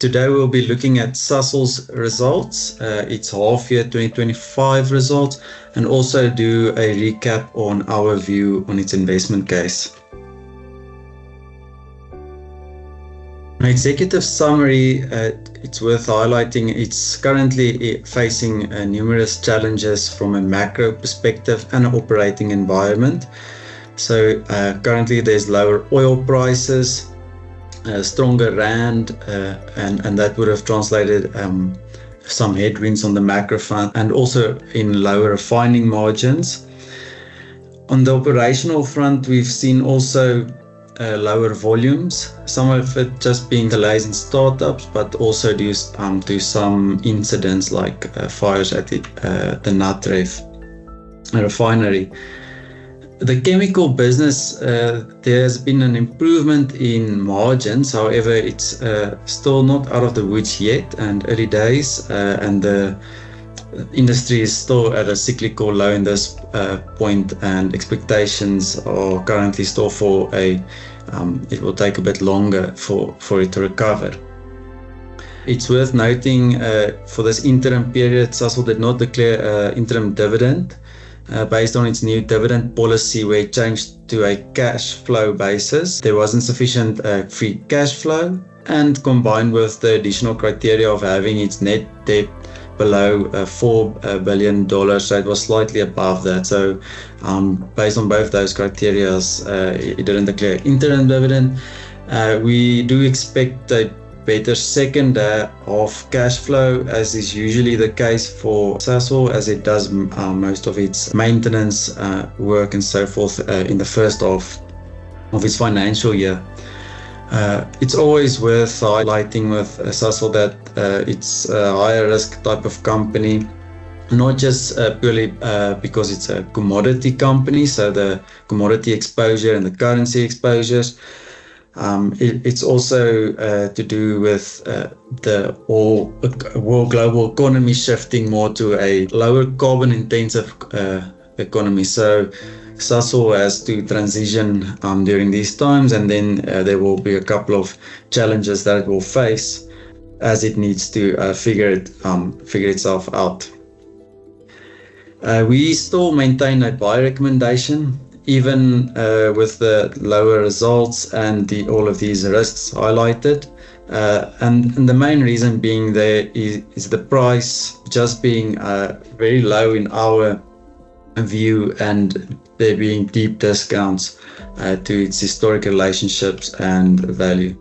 Today we'll be looking at Sasol's results, its half year 2025 results, and also do a recap on our view on its investment case. An executive summary, it's worth highlighting, it's currently facing numerous challenges from a macro perspective and an operating environment. So currently there's lower oil prices, stronger rand, and that would have translated some headwinds on the macro front, and also in lower refining margins. On the operational front, we've seen also lower volumes, some of it just being delays in startups, but also due to some incidents like fires at the Natref refinery. The chemical business, there has been an improvement in margins. However, it's still not out of the woods yet and early days, and the industry is still at a cyclical low in this point, and expectations are currently still for it will take a bit longer for it to recover. It's worth noting for this interim period, Sasol did not declare an interim dividend. Based on its new dividend policy, where it changed to a cash flow basis. There wasn't sufficient free cash flow, and combined with the additional criteria of having its net debt below $4 billion, so it was slightly above that. So based on both those criteria, it didn't declare interim dividend. We do expect a better second half cash flow, as is usually the case for Sasol, as it does most of its maintenance work and so forth in the first half of its financial year. It's always worth highlighting with Sasol that it's a higher risk type of company, not just purely because it's a commodity company, so the commodity exposure and the currency exposures. It's also to do with the world global economy shifting more to a lower carbon intensive economy. So Sasol has to transition during these times, and then there will be a couple of challenges that it will face as it needs to figure itself out. We still maintain a buy recommendation, even with the lower results and all of these risks highlighted. And the main reason being there is the price just being very low in our view, and there being deep discounts to its historic relationships and value.